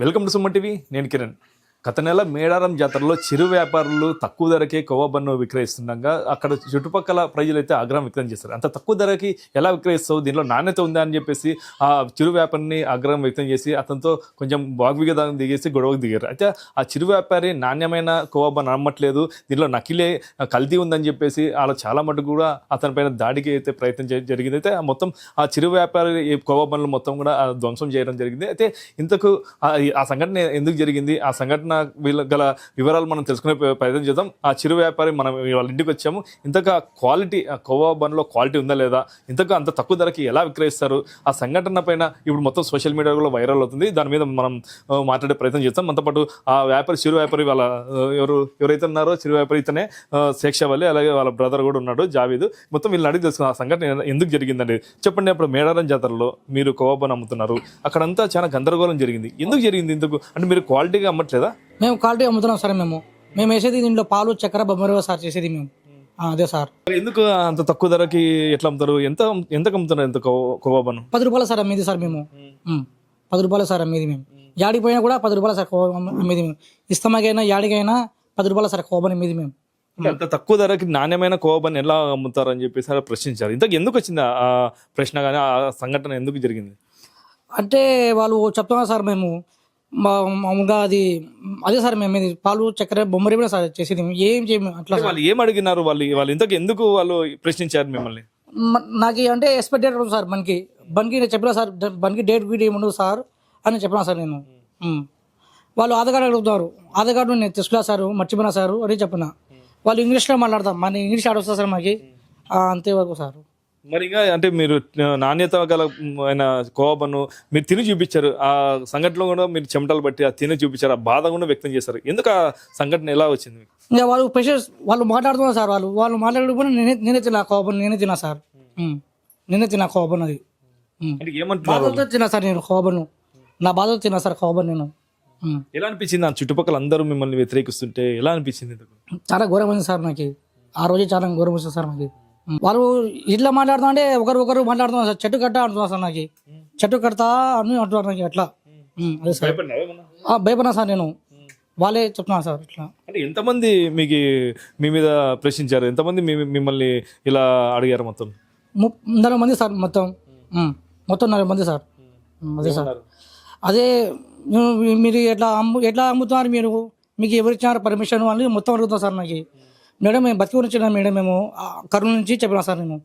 Welcome to Suman TV. నేను కిరణ్. గత నెల మేడారం జాతరలో చిరు వ్యాపారులు తక్కువ ధరకే కొవ్వబన్ను విక్రయిస్తుండగా అక్కడ చుట్టుపక్కల ప్రజలైతే ఆగ్రహం వ్యక్తం చేశారు. అంత తక్కువ ధరకి ఎలా విక్రయిస్తావు, దీనిలో నాణ్యత ఉందా అని చెప్పేసి ఆ చిరు వ్యాపారిని ఆగ్రహం వ్యక్తం చేసి అతనితో కొంచెం వాగ్వివాదం దిగేసి గొడవకు దిగారు. అయితే ఆ చిరు వ్యాపారి నాణ్యమైన కొవ్వబన్ను నమ్మట్లేదు, దీనిలో నకిలే కల్తీ ఉందని చెప్పేసి అలా చాలా మటుకు కూడా అతనిపైన దాడికి అయితే ప్రయత్నం జరిగింది. అయితే మొత్తం ఆ చిరు వ్యాపారి కొవ్వబన్నులు మొత్తం కూడా ధ్వంసం చేయడం జరిగింది. అయితే ఇంతకు ఆ సంఘటన ఎందుకు జరిగింది, ఆ సంఘటన వీళ్ళ గల వివరాలు మనం తెలుసుకునే ప్రయత్నం చేద్దాం. ఆ చిరు వ్యాపారి మనం వాళ్ళ ఇంటికి వచ్చాము. ఇంతకు క్వాలిటీ, ఆ కొవ్వబన్నులో క్వాలిటీ ఉందా లేదా, ఇంతకు అంత తక్కువ ధరకి ఎలా విక్రయిస్తారు, ఆ సంఘటన పైన ఇప్పుడు మొత్తం సోషల్ మీడియాలో వైరల్ అవుతుంది. దాని మీద మనం మాట్లాడే ప్రయత్నం చేస్తాం. మనతో పాటు ఆ వ్యాపారి, చిరు వ్యాపారి వాళ్ళ ఎవరైతే ఉన్నారో చిరు వ్యాపారి ఇతనే శేక్షవల్లి, అలాగే వాళ్ళ బ్రదర్ కూడా ఉన్నాడు జావీద్. మొత్తం వీళ్ళని అడిగి తెలుసుకున్న ఆ సంఘటన ఎందుకు జరిగిందండి చెప్పండి. అప్పుడు మేడారం జాతరలో మీరు కొవ్వబన్ను అమ్ముతున్నారు, అక్కడంతా చాలా గందరగోళం జరిగింది. ఎందుకు జరిగింది? ఇందుకు అంటే మీరు క్వాలిటీగా అమ్మట్లేదా? మేము క్వాలిటీ అమ్ముతున్నాం సార్. మేము వేసేది దీంట్లో పాలు, చక్కెర, బొమ్మరివ సార్ చేసేది మేము. అదే సార్. ఎందుకు అంత తక్కువ ధరకి ఎట్లా అమ్ముతారు? ఎంతకు అమ్ముతున్నారు ఎంత కొవ్వబన్ను? 10 రూపాయలు సార్ అమ్మేది సార్ మేము. 10 రూపాయలు సార్ అమ్మేది మేము. యాడికి పోయినా కూడా 10 రూపాయలు సార్ అమ్మేది మేము. ఇస్తమాకైనా యాడికైనా 10 రూపాయలు సార్ కొవ్వబన్ను అమ్మేది మేము. అంత తక్కువ ధరకి నాణ్యమైన కొవ్వబన్ను ఎలా అమ్ముతారు అని చెప్పేసి అలా ప్రశ్నించారు. ఇంతకు ఎందుకు వచ్చింది ఆ ప్రశ్న, కానీ ఆ సంఘటన ఎందుకు జరిగింది అంటే వాళ్ళు చెప్తున్నారు సార్, మేము మామూలుగా అదే సార్ మేము పాలు, చక్కెర, బొమ్మరి కూడా సార్ చేసేది. ఏం చేయము అట్లా. వాళ్ళు ఏం అడిగినారు? వాళ్ళు ఇంతకు ఎందుకు వాళ్ళు ప్రశ్నించారు మిమ్మల్ని? నాకు అంటే ఎక్స్పెక్ట్ డేట్ ఉంటుంది సార్. బండికి నేను చెప్పినా సార్, బండికి డేట్ వీడియో ఏముండదు సార్ అని చెప్పినా సార్ నేను. వాళ్ళు ఆధార్ కార్డు అడుగుతున్నారు. ఆధార్ కార్డు నేను తీసుకున్నా సార్, మర్చిపోయినా సార్ అని చెప్పిన. వాళ్ళు ఇంగ్లీష్లో మాట్లాడతాం, మన ఇంగ్లీష్ ఆడ వస్తుంది సార్ మాకు. అంతేవరకు సార్. మరి ఇంకా అంటే మీరు నాణ్యత గల ఆయన కొవ్వబన్ను మీరు తిని చూపించారు. ఆ సంఘటనలో కూడా మీరు చెమటలు బట్టి ఆ తిని చూపించారు, ఆ బాధ కూడా వ్యక్తం చేశారు. ఎందుకు ఆ సంఘటన ఎలా వచ్చింది? ఇంకా వాళ్ళు పేషెంట్స్ వాళ్ళు మాట్లాడుతున్నారు సార్. వాళ్ళు మాట్లాడకపోయినా నేనే తిన్నా కొవ్వబన్ను, నేనే తిన్నా సార్. నేనే తిన్నా కొవ్వబన్ను. అది బాధతో తిన్నా సార్ నేను కొవ్వబన్ను. నా బాధతో తిన్నా సార్ కొవ్వబన్ను నేను. ఎలా అనిపించింది? ఆ చుట్టుపక్కల అందరూ మిమ్మల్ని వ్యతిరేకిస్తుంటే ఎలా అనిపించింది? చాలా ఘోరం ఉంది సార్ నాకు. ఆ రోజే చాలా ఘోరం వచ్చింది సార్ నాకు. వాళ్ళు ఇట్లా మాట్లాడుతా అంటే ఒకరు మాట్లాడుతున్నారు సార్. చెట్టు కట్ట అంటున్నారు సార్ నాకు. చెట్టు కడతా అని అంటున్నారు నాకు. అట్లా అదే సార్. భయపడినా సార్ నేను. వాళ్ళే చెప్తున్నారు సార్ ఇట్లా. అంటే ఎంతమంది మీకు మీ మీద ప్రశ్నించారు? ఎంతమంది మిమ్మల్ని ఇలా అడిగారు? మొత్తం 40 మంది సార్. మొత్తం 40 మంది సార్. అదే సార్. అదే మీరు ఎట్లా అమ్ముతున్నారు, మీరు మీకు ఎవరిచ్చినారు పర్మిషన్ అని మొత్తం అడుగుతాం సార్ నాకు. మేడం మేము బతికి గురించి మేడం మేము కర్నూలు నుంచి చెప్పినా సార్ నేను.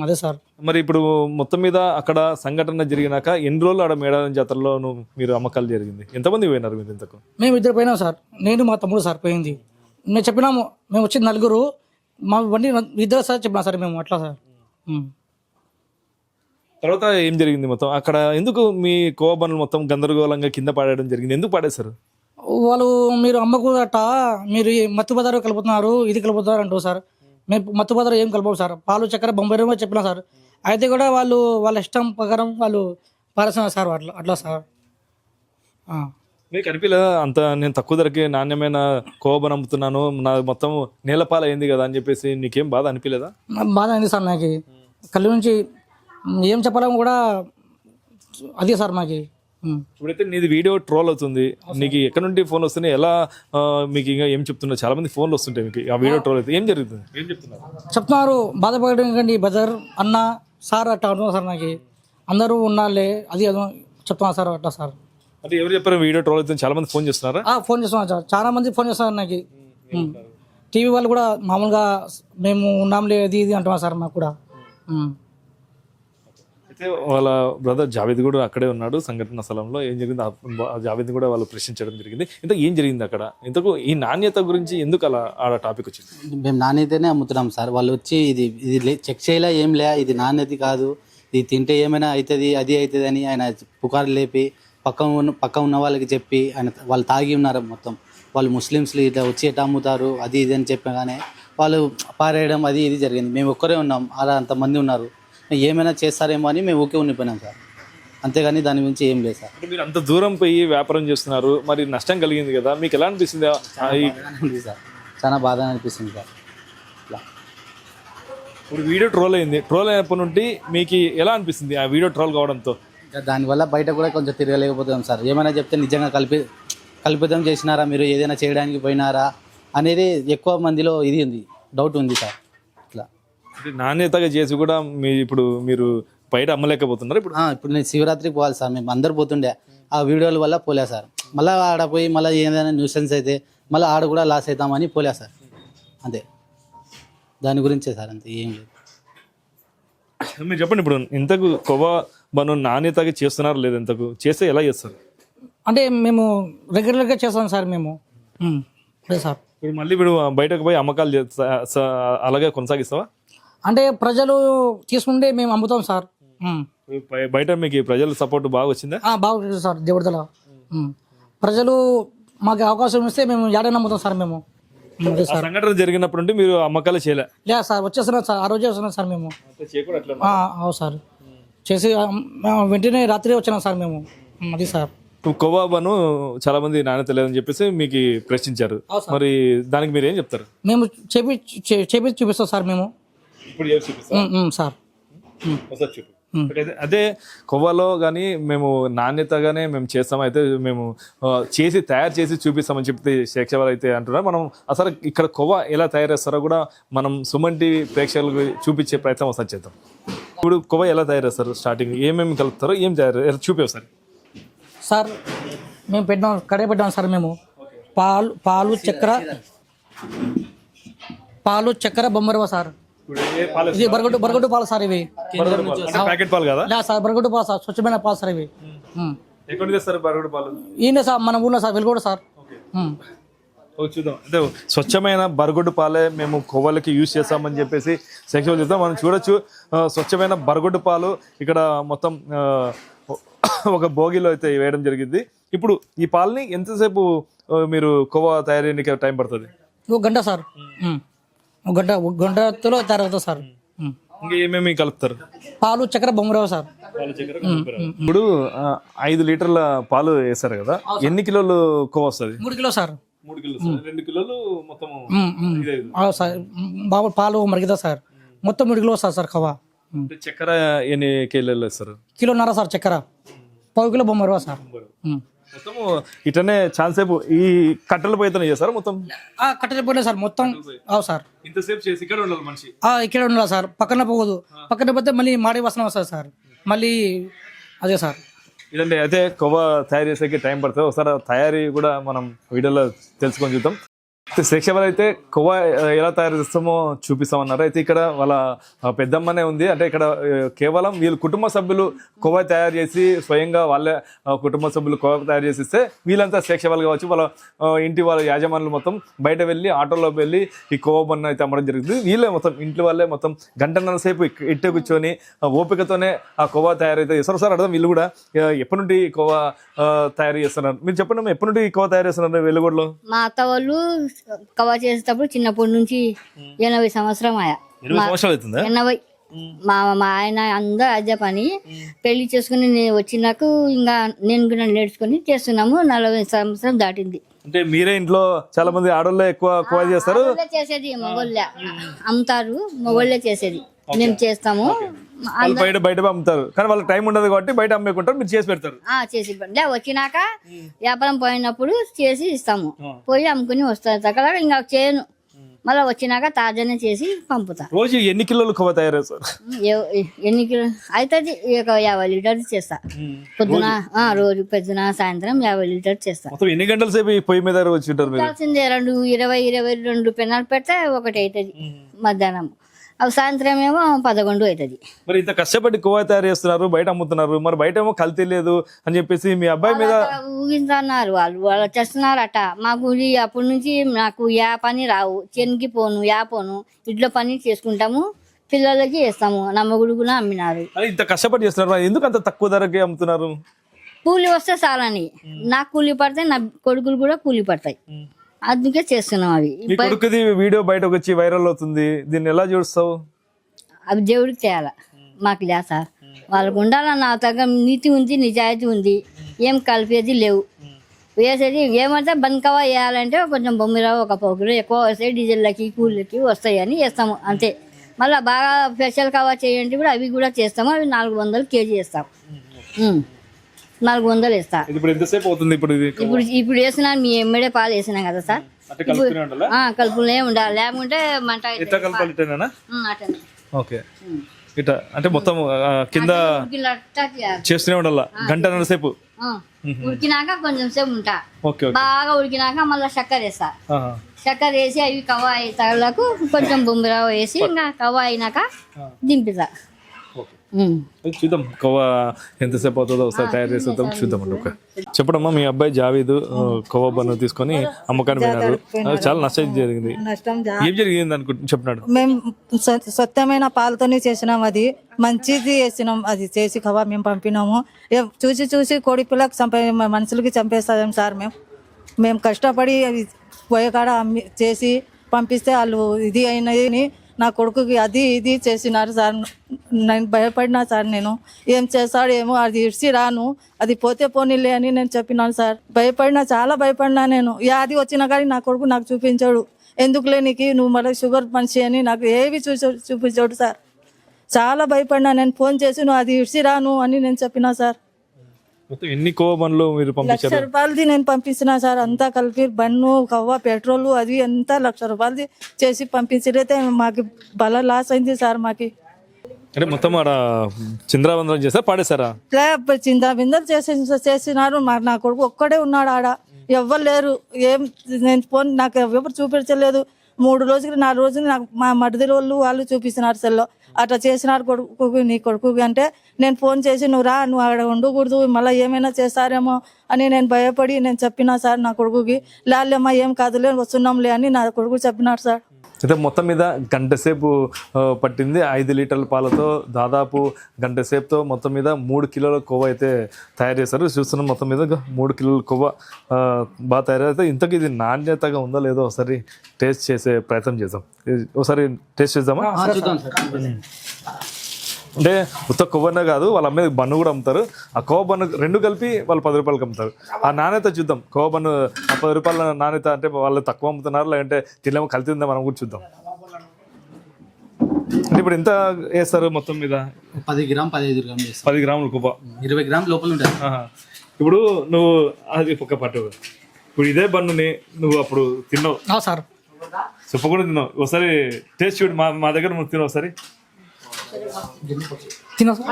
అదే సార్. మరి ఇప్పుడు మొత్తం మీద అక్కడ సంఘటన జరిగినాక ఎన్ని రోజులు ఆడ మేడారం జాతరలో మీరు అమ్మకాలు జరిగింది? ఎంతమంది పోయినారు మీరు? ఇంతకు మేము 2 పోయినాం సార్. నేను మా తమ్ముడు సార్ పోయింది. మేము చెప్పినాము, మేము వచ్చింది 4. మా బండి 2 సార్ చెప్పినా సార్ మేము. అట్లా సార్. తర్వాత ఏం జరిగింది? మొత్తం అక్కడ ఎందుకు మీ కొవ్వబన్నులు మొత్తం గందరగోళంగా కింద పడేయడం జరిగింది? ఎందుకు పడేశారు? వాళ్ళు మీరు అమ్మకు అట్ట మీరు మత్తు పదారు కలుపుతున్నారు, ఇది కలుపుతున్నారు అంటారు సార్. మేము మత్తు పదారు ఏం కలపవు సార్. పాలు, చక్కెర, బొంబాయి చెప్పినా సార్. అయితే కూడా వాళ్ళ ఇష్టం ప్రకారం వాళ్ళు పారేస్తున్నారు సార్. అట్లా సార్. మీకు అనిపించలేదా అంత నేను తక్కువ ధరకి నాణ్యమైన కొవ్వబన్ను అమ్ముతున్నాను, నా మొత్తం నేలపాలు అయింది కదా అని చెప్పేసి నీకేం బాధ అనిపించలేదా? బాధ అయింది సార్ నాకు. కళ్ళు నుంచి ఏం చెప్పాలని కూడా అదే సార్ మాకు. ఇప్పుడైతే నీది వీడియో ట్రోల్ అవుతుంది, నీకు ఎక్కడ నుండి ఫోన్ వస్తున్నాయి, ఎలా మీకు ఇంకా ఏం చెప్తున్నారు? చాలా మంది ఫోన్లు వస్తుంటాయి మీకు. ఆ వీడియో ట్రోల్ అయితే ఏం జరుగుతుంది? ఏం చెప్తున్నారు? బాధపడండి బ్రదర్ అన్న సార్ అట్లా అంటున్నారు సార్ నాకు. అందరూ ఉన్నారులే అది చెప్తున్నారు సార్. అట్లా సార్. అంటే ఎవరు చెప్పారు వీడియో ట్రోల్ అవుతుంది? చాలా మంది ఫోన్ చేస్తున్నారా? ఫోన్ చేస్తున్నారు సార్. చాలా మంది ఫోన్ చేస్తున్నారు నాకు. టీవీ వాళ్ళు కూడా మామూలుగా మేము ఉన్నాంలే అది ఇది అంటున్నారు సార్ మాకు కూడా. అయితే వాళ్ళ బ్రదర్ జావేద్ కూడా అక్కడే ఉన్నాడు సంఘటన స్థలంలో. ఏం జరిగింది? జావేద్ కూడా వాళ్ళు ప్రశ్నించడం జరిగింది. ఇంతకు ఏం జరిగింది అక్కడ? ఇంతకు ఈ నాణ్యత గురించి ఎందుకు అలా ఆ టాపిక్ వచ్చింది? మేము నాణ్యతనే అమ్ముతున్నాం సార్. వాళ్ళు వచ్చి ఇది చెక్ చేయలే, ఏం లే, ఇది నాణ్యత కాదు, ఇది తింటే ఏమైనా అవుతుంది, అది అవుతుంది అని ఆయన పుకారు లేపి పక్క ఉన్న వాళ్ళకి చెప్పి వాళ్ళు తాగి ఉన్నారు మొత్తం. వాళ్ళు ముస్లిమ్స్లు ఇట్లా వచ్చి ఎట్లా అమ్ముతారు అది ఇది అని చెప్పగానే వాళ్ళు పారేయడం అది ఇది జరిగింది. మేము ఒక్కరే ఉన్నాం, అలా అంతమంది ఉన్నారు. ఏమైనా చేస్తారేమో అని మేము ఓకే ఉండిపోయినాం సార్. అంతేగాని దాని గురించి ఏం లేదు సార్. మీరు అంత దూరం పోయి వ్యాపారం చేస్తున్నారు, మరి నష్టం కలిగింది కదా, మీకు ఎలా అనిపిస్తుంది? సార్ చాలా బాధ అనిపిస్తుంది సార్. ఇప్పుడు వీడియో ట్రోల్ అయింది, ట్రోల్ అయినప్పటి నుండి మీకు ఎలా అనిపిస్తుంది ఆ వీడియో ట్రోల్ కావడంతో? దానివల్ల బయట కూడా కొంచెం తిరగలేకపోతున్నాం సార్. ఏమైనా చెప్తే నిజంగా కల్పితం చేసినారా, మీరు ఏదైనా చేయడానికి పోయినారా అనేది ఎక్కువ మందిలో ఇది ఉంది, డౌట్ ఉంది సార్. ఇట్లా నాణ్యతగా చేసి కూడా మీరు బయట అమ్మలేకపోతున్నారు ఇప్పుడు. ఇప్పుడు నేను శివరాత్రికి పోవాలి సార్, మేము అందరు పోతుండే, ఆ వీడియోల వల్ల పోలే సార్. మళ్ళీ ఆడ పోయి మళ్ళీ ఏదైనా న్యూసెన్స్ అయితే మళ్ళీ ఆడ కూడా లాస్ అవుతామని పోలే సార్. అంతే, దాని గురించే సార్, అంతే, ఏం లేదు. మీరు చెప్పండి, ఇప్పుడు ఇంతకు కొవ్వా బను నాణ్యతగా చేస్తున్నారు లేదు, ఇంతకు చేస్తే ఎలా చేస్తారు? అంటే మేము రెగ్యులర్గా చేస్తాం సార్ మేము. అదే సార్. ఇప్పుడు మళ్ళీ బయటకు పోయి అమ్మకాలు అలాగే కొనసాగిస్తావా? అంటే ప్రజలు తీసుకుంటే మేము అమ్ముతాం సార్. బయట మీకు ప్రజల సపోర్ట్ బాగా వచ్చిందా? బాగా వచ్చింది సార్. దేవుడిదల ప్రజలు మాకు అవకాశం ఇస్తే మేము ఏడైనా అమ్ముతాం సార్ మేము. అదే సార్. సంఘటన జరిగినప్పుడు నుండి మీరు అమ్మకాలు చేయలే? లేదు సార్, వచ్చేస్తున్నాం సార్, ఆ రోజే వస్తున్నాం సార్ మేము. అవును సార్, చేసి వెంటనే రాత్రి వచ్చినాం సార్ మేము. అది సార్. కొవ్వా బను చాలా మంది నాణ్యత లేదని చెప్పేసి మీకు ప్రశ్నించారు, మరి దానికి మీరు ఏం చెప్తారు? మేము చేపి చూపిస్తాం సార్ మేము. సార్ అదే కొవ్వాలో కానీ మేము నాణ్యతగానే మేము చేస్తాము, అయితే మేము తయారు చేసి చూపిస్తామని చెప్తే శేక్షవాళ్ళు అయితే అంటున్నారు. మనం అసలు ఇక్కడ కొవ్వా ఎలా తయారు చేస్తారో కూడా మనం సుమన్ టీవీ ప్రేక్షకులకు చూపించే ప్రయత్నం ఒకసారి చేద్దాం. ఇప్పుడు కొవ్వా ఎలా తయారు చేస్తారు, స్టార్టింగ్ ఏమేమి కలుపుతారో ఏం తయారు చూపే సార్. సార్ మేము కడే పెట్టాం సార్ మేము. పాలు చక్కెర బొమ్మరవ సార్. ఇది బరగొడ్డు పాలు సార్. ఇవి ప్యాకెట్ పాలు కదా సార్, బరగొడ్డు పాలు సార్, స్వచ్ఛమైన పాలు సార్ ఇవి. ఈయన సార్ మన ఊళ్ళో సార్, వెలుగొండ సార్. చూద్దాం, అదే స్వచ్ఛమైన బరగొడ్డు పాలే మేము కొవ్వలకి యూజ్ చేస్తామని చెప్పేసి సెక్షన్ చేద్దాం. మనం చూడొచ్చు స్వచ్ఛమైన బరగొడ్డు పాలు ఇక్కడ మొత్తం ఒక భోగిలో అయితే వేయడం జరిగింది. ఇప్పుడు ఈ పాలని ఎంతసేపు మీరు కొవ్వా తయారీకి టైం పడుతుంది? 1 గంట సార్. 1 గంటలో తయారవుతుంది సార్. ఇంకా ఏమేమి కలుపుతారు? పాలు చక్కెర బొమ్మరావు సార్. ఇప్పుడు 5 లీటర్ల పాలు వేస్తారు కదా, ఎన్ని కిలోలు కొవ్వా వస్తుంది? 3 కిలో సార్. 3 కిలోలు, 2 కిలోలు మొత్తం సార్. బాబు పాలు మరిగిదా సార్, మొత్తం 3 కిలో వస్తుంది సార్ కవా. చక్కెర ఎన్ని కిలోలు వేస్తారు? 1.5 కిలో సార్ చక్కెర, 1/2 కిలో బొమ్మరవా సార్. మొత్తం ఇటనే ఛాన్స్ సేపు ఈ కట్టెల పోయితేనే చేస్తారు మొత్తం? కట్టెల పోయినా సార్ మొత్తం. అవు సార్, ఇంతసేపు చేసి ఇక్కడ ఉండాలి మనిషి. ఇక్కడ ఉండాలి సార్, పక్కన పోకూడదు. పక్కన పోతే మళ్ళీ మాడి వాసన వస్తుంది సార్. మళ్ళీ అదే సార్. ఇదండి, అయితే కొవ్వా తయారు చేసేకి టైం పడుతుంది. ఒకసారి తయారీ కూడా మనం వీడియోలో తెలుసుకొని చూద్దాం. శేక్షవాళ్ళు అయితే కొవ్వా ఎలా తయారు చేస్తామో చూపిస్తామన్నారు. అయితే ఇక్కడ వాళ్ళ పెద్దమ్మనే ఉంది, అంటే ఇక్కడ కేవలం వీళ్ళు కుటుంబ సభ్యులు కొవ్వా తయారు చేసి స్వయంగా వాళ్ళే కుటుంబ సభ్యులు కొవ్వా తయారు చేసి ఇస్తే వీళ్ళంతా శేక్షవాళ్ళు కావచ్చు, వాళ్ళ ఇంటి వాళ్ళ యాజమానులు మొత్తం బయట వెళ్ళి ఆటోలో వెళ్ళి ఈ కొవ్వా బన్ను అయితే అమ్మడం జరుగుతుంది. వీళ్ళే మొత్తం ఇంటి వాళ్ళే మొత్తం గంటన్నర సేపు ఇట్టే కూర్చొని ఓపికతోనే ఆ కొవ్వా తయారైతే చేస్తారు. సార్ అర్థం వీళ్ళు కూడా ఎప్పటి నుండి కొవ్వా తయారు చేస్తున్నారు? మీరు చెప్పండి, ఎప్పటి నుండి కొవ్వా తయారు చేస్తున్నారు వెలుగుడిలో? మా అత్త వాళ్ళు కవా చేసేటప్పుడు చిన్నప్పటి నుంచి 80 సంవత్సరం ఆయా. 80. మా ఆయన అందరూ అదే పని. పెళ్లి చేసుకుని వచ్చినాక ఇంకా నేను కూడా నేర్చుకుని చేస్తున్నాము. 40 సంవత్సరం దాటింది. అంటే మీరే ఇంట్లో చాలా మంది ఆడోళ్ళే ఎక్కువ కొవ్వా చేస్తారు? చేసేది మగోళ్ళే అమ్ముతారు, మగోళ్ళే చేసేది, మేము చేస్తాము. బయట అమ్ముతారు కానీ వాళ్ళకి టైం ఉండదు కాబట్టి బయట అమ్మేకుంటారు, మీరు చేసి పెడతారు? చేసి వచ్చినాక వ్యాపారం పోయినప్పుడు చేసి ఇస్తాము, పోయి అమ్ముకుని వస్తారు. అక్కడ ఇంకా చేయను, మళ్ళీ వచ్చినాక తాజానే చేసి పంపుతా. రోజు ఎన్ని కిలోలు కొవ్వా తయారు చేస్తారు? ఎన్ని కిలో అవుతుంది? 50 లీటర్లు చేస్తా పొద్దున, రోజు పొద్దున సాయంత్రం 50 లీటర్ చేస్తా. ఎన్ని గంటల సేపు పొయ్యి మీద వచ్చింటారు? 22 పెనాలు పెడితే 1 అవుతుంది మధ్యాహ్నం. అవి సాయంత్రం ఏమో 11 అవుతుంది. మరి ఇంత కష్టపడి కొవ్వా తయారు చేస్తున్నారు, బయట అమ్ముతున్నారు, మరి బయట ఏమో కల్తీ లేదు అని చెప్పేసి మీ అబ్బాయి మీద ఊగిస్తున్నారు. వాళ్ళు చేస్తున్నారట. మాకు అప్పటి నుంచి నాకు పని రావు, చెనికి పోను, పోను, ఇంట్లో పని చేసుకుంటాము, పిల్లలకి వేస్తాము. నా మొగుడు కూడా అమ్మినారు. ఇంత కష్టపడి చేస్తున్నారు, ఎందుకు అంత తక్కువ ధరకే అమ్ముతున్నారు? కూలి వస్తే చాలని, నాకు కూలి పడతాయి, నా కొడుకులు కూడా కూలి పడతాయి, అందుకే చేస్తున్నాం. అవి కొడుకుది వీడియో బయటకు వచ్చి వైరల్ అవుతుంది, దీన్ని ఎలా చూస్తావు? అవి దేవుడికి చేయాల, మాకు లే సార్. వాళ్ళకు ఉండాల, నా తగ్గ నీతి ఉంది, నిజాయితీ ఉంది, ఏం కలిపేది లేవు. వేసేది ఏమంటే బంకవా వేయాలంటే కొంచెం బొమ్మిరావు 1 పావు కిలో ఎక్కువ వస్తాయి, డీజిల్లకి కూలీలకి వస్తాయని వేస్తాము అంతే. మళ్ళీ బాగా స్పెషల్ కవా చేయండి కూడా అవి కూడా చేస్తాము. అవి 400 కేజీ వేస్తాం. 400 వేస్తా. ఇప్పుడు ఎంతసేపు అవుతుంది ఇప్పుడు ఇది ఇప్పుడు వేసినా మీ ఎమ్మడే పాలు వేసినాం కదా సార్. అంటే కలుపుతూనే ఉండాలా? కలుపులే ఉండాలి, లేకుంటే మంట ఎట్లా కలపాలి ఇట్టేనా? అటనే ఓకే ఇట్లా అంటే మొత్తం కింద చేస్తూనే ఉండాలా గంటన్నర సేపు. ఉడికినాక కొంచెం సేపు ఉంటా. ఓకే బాగా ఉడికినాక మళ్ళీ చక్కెర వేస్తా. చక్కెర వేసి అవి కవ్వ తగలకు కొంచెం బొమ్మిరవ్వ వేసి ఇంకా కవ్వ అయినాక దింపుతా. చూద్దాం కవ్వ ఎంతసేపు అవుతుందో ఒకసారి తయారు చేసేద్దాం చూద్దామండి. ఓకే చెప్పడమ్మా, మీ అబ్బాయి జావీదు కవ్వ బన్ను తీసుకొని అమ్మకాన్ని పోయినారు, చాలా నష్టం జరిగింది. ఏం జరిగింది అనుకుంటు చెప్పినాడు? మేము స్వచ్ఛమైన పాలతోనే చేసినాం, అది మంచిది వేసినాం, అది చేసి కవ్వ మేము పంపినాము. చూసి చూసి కోడి పిల్లకి మనుషులకి చంపేస్తాం సార్. మేము కష్టపడి పోయేకాడ చేసి పంపిస్తే వాళ్ళు ఇది అయినది నా కొడుకుకి అది ఇది చేసినారు సార్. నేను భయపడినా సార్, నేను ఏం చేస్తాడు ఏమో, అది ఇడిచి రాను, అది పోతే పోనీలే అని నేను చెప్పినాను సార్. భయపడినా, చాలా భయపడినా. నేను యాది వచ్చినా కానీ నా కొడుకు నాకు చూపించాడు. ఎందుకులే నీకు, నువ్వు మళ్ళీ షుగర్ మనిషి అని నాకు ఏవి చూపించాడు సార్. చాలా భయపడినా. నేను ఫోన్ చేసి నువ్వు అది ఇడిచి రాను అని నేను చెప్పినా సార్. ఎన్ని కవ్వ బండ్లు మీరు పంపించారు? 1,00,000 రూపాయలది నేను పంపించిన సార్. అంతా కలిపి బన్ను కవ్వ పెట్రోల్ అది అంతా 1,00,000 రూపాయలది చేసి పంపించితే మాకు బల లాస్ అయింది సార్. మాకి అంటే మొత్తం ఆడ చింద్రాబంధం చేస్తారా పాడేశారా? చిందాబిందలు చేసినారు. నా కొడుకు ఒక్కడే ఉన్నాడు ఆడ, ఎవ్వరు లేరు. నేను ఫోన్ నాకు ఎవరు చూపించలేదు. 3 రోజులు 4 రోజులు నాకు మా మడిది వాళ్ళు చూపిస్తున్నారు సెల్లో. అట్లా చేసినారు కొడుకు, నీ కొడుకు అంటే నేను ఫోన్ చేసి నువ్వు రా, నువ్వు అక్కడ ఉండకూడదు, మళ్ళీ ఏమైనా చేస్తారేమో అని నేను భయపడి నేను చెప్పినా సార్ నా కొడుకుకి. లేమ్మా ఏం కాదులే వస్తున్నాంలే అని నా కొడుకు చెప్పినాడు సార్. అయితే మొత్తం మీద గంట సేపు పట్టింది. 5 లీటర్ల పాలతో దాదాపు గంట సేపుతో మొత్తం మీద 3 కిలోల కొవ్వ అయితే తయారు చేస్తారు. చూస్తున్నాం మొత్తం మీద 3 కిలోల కొవ్వ బాగా తయారైతే. ఇంతకు ఇది నాణ్యతగా ఉందో లేదో ఒకసారి టేస్ట్ చేసే ప్రయత్నం చేద్దాం. ఒకసారి టేస్ట్ చేద్దామా? అంటే ఉత్త కొవ్వనే కాదు, వాళ్ళు అమ్మేది బన్ను కూడా అమ్ముతారు. ఆ కొవ్వ బన్ను 2 కలిపి వాళ్ళు 10 రూపాయలకి అమ్ముతారు. ఆ నాణ్యత చూద్దాం. కొవ్వ బన్ను 10 రూపాయల నాణ్యత అంటే వాళ్ళు తక్కువ అమ్ముతున్నారు, లేదంటే తినేమో కలిసి ఉందా మనం కూడా చూద్దాం. అంటే ఇప్పుడు ఎంత వేస్తారు మొత్తం మీద? 10 గ్రామ్ 15 గ్రామ్ 10 గ్రాములు కొవ్వ 20 గ్రామ్ లోపల ఉంటుంది. ఇప్పుడు నువ్వు అది పక్క పట్టు. ఇప్పుడు ఇదే బన్నుని నువ్వు అప్పుడు తిన్నావు సార్, చెప్పకుండా తిన్నావు. ఒకసారి టేస్ట్ చూడు, మా దగ్గర నువ్వు తిన్నావు ఒకసారి. తిన్నా సార్.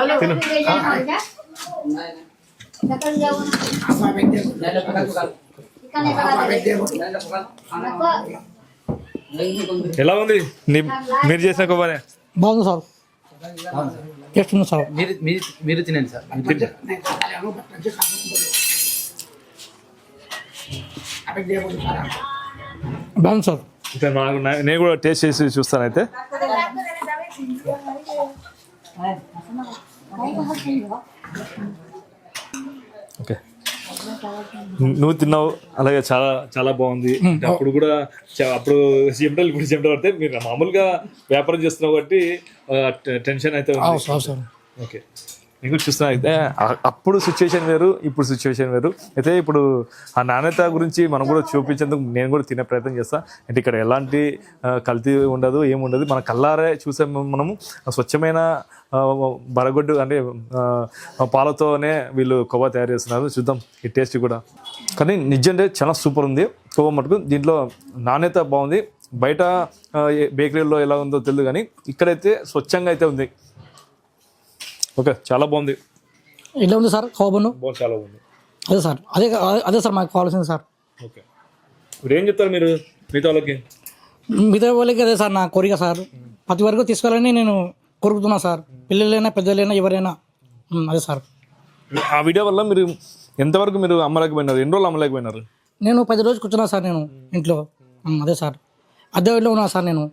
ఎలా ఉంది మీరు చేసిన కొవ్వనే? బాగుంది సార్, టేస్ట్ ఉంది సార్. మీరు తినండి సార్. బాగుంది సార్. నేను కూడా టేస్ట్ చేసి చూస్తాను. అయితే ఓకే, నువ్వు తిన్నావు అలాగే చాలా చాలా బాగుంది. అప్పుడు కూడా అప్పుడు చెమటలు ఇప్పుడు చెమటలు పడితే మీరు మామూలుగా వ్యాపారం చేస్తున్నావు కాబట్టి టెన్షన్ అయితే ఉంది. ఓకే, నేను కూడా చూస్తున్నా. అయితే అప్పుడు సిచ్యువేషన్ వేరు, ఇప్పుడు సిచ్యువేషన్ వేరు. అయితే ఇప్పుడు ఆ నాణ్యత గురించి మనం కూడా చూపించేందుకు నేను కూడా తినే ప్రయత్నం చేస్తాను. అంటే ఇక్కడ ఎలాంటి కల్తీ ఉండదు, ఏముండదు. మన కల్లారే చూసే మనము స్వచ్ఛమైన బరగొడ్డు అంటే పాలతోనే వీళ్ళు కొవ్వ తయారు చేస్తున్నారు. చూద్దాం ఈ టేస్ట్ కూడా. కానీ నిజంగా చాలా సూపర్ ఉంది కొవ్వ మటుకు. దీంట్లో నాణ్యత బాగుంది. బయట బేకరీలో ఎలా ఉందో తెలియదు, కానీ ఇక్కడైతే స్వచ్ఛంగా అయితే ఉంది. ఓకే, చాలా బాగుంది. ఎలా ఉంది సార్ కొవ్వ బన్ను? చాలా బాగుంది. అదే సార్, అదే సార్ మాకు కావాల్సింది సార్. ఓకే, ఇప్పుడు ఏం చెప్తారు మీరు మిగతా వాళ్ళకి? అదే సార్ నా కోరిక సార్, ప్రతి వరకు తీసుకోవాలని నేను కోరుకుతున్నా సార్. పిల్లలైనా పెద్దలైనా ఎవరైనా. అదే సార్. ఆ వీడియో వల్ల మీరు ఎంతవరకు మీరు అమ్మలేకపోయినారు? ఎన్ని రోజులు అమ్మలేకపోయినారు? నేను 10 రోజులు కూర్చున్నా సార్ నేను ఇంట్లో. అదే సార్, అద్దె ఇంట్లో ఉన్నా సార్ నేను.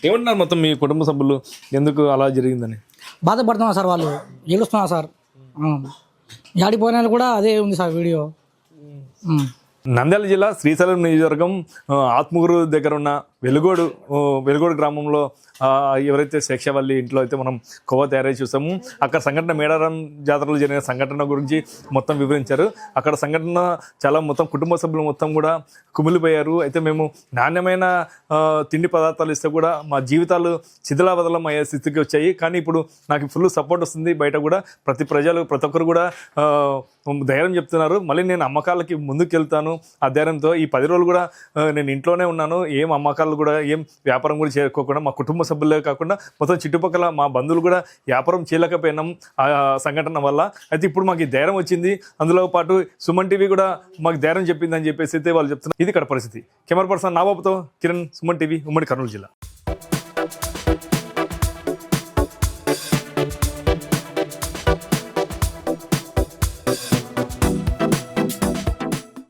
ఏమంటున్నారు మొత్తం మీ కుటుంబ సభ్యులు ఎందుకు అలా జరిగిందని? బాధపడుతున్నా సార్, వాళ్ళు ఏడుస్తున్నా సార్. యాడిపోయినా కూడా అదే ఉంది సార్ వీడియో. నంద్యాల జిల్లా శ్రీశైలం నియోజకవర్గం ఆత్మకూరు దగ్గర ఉన్న వెలుగోడు గ్రామంలో ఎవరైతే శేషవల్లి ఇంట్లో అయితే మనం కొవ్వ తయారై చూసాము, అక్కడ సంఘటన మేడారం జాతరలో జరిగిన సంఘటన గురించి మొత్తం వివరించారు. అక్కడ సంఘటన చాలా మొత్తం కుటుంబ సభ్యులు మొత్తం కూడా కుమిలిపోయారు. అయితే మేము నాణ్యమైన తిండి పదార్థాలు ఇస్తే కూడా మా జీవితాలు శిథిలావదలం అయ్యే స్థితికి వచ్చాయి. కానీ ఇప్పుడు నాకు ఫుల్ సపోర్ట్ వస్తుంది. బయట కూడా ప్రతి ఒక్కరు కూడా ధైర్యం చెప్తున్నారు. మళ్ళీ నేను అమ్మకాలకి ముందుకు వెళ్తాను ఆ ధైర్యంతో. ఈ 10 రోజులు కూడా నేను ఇంట్లోనే ఉన్నాను. ఏం అమ్మకాలు కూడా ఏం వ్యాపారం కూడా చేయకోకుండా మా కుటుంబ సభ్యులే కాకుండా మొత్తం చుట్టుపక్కల మా బంధువులు కూడా వ్యాపారం చేయలేకపోయినాం ఆ సంఘటన వల్ల. అయితే ఇప్పుడు మాకు ఈ ధైర్యం వచ్చింది. అందులో పాటు సుమన్ టీవీ కూడా మాకు ధైర్యం చెప్పిందని చెప్పేసి అయితే వాళ్ళు చెప్తున్నారు. ఇది ఇక్కడ పరిస్థితి. కెమెరా పర్సన్ నాబాబుతో కిరణ్, సుమన్ టీవీ, ఉమ్మడి కర్నూలు జిల్లా.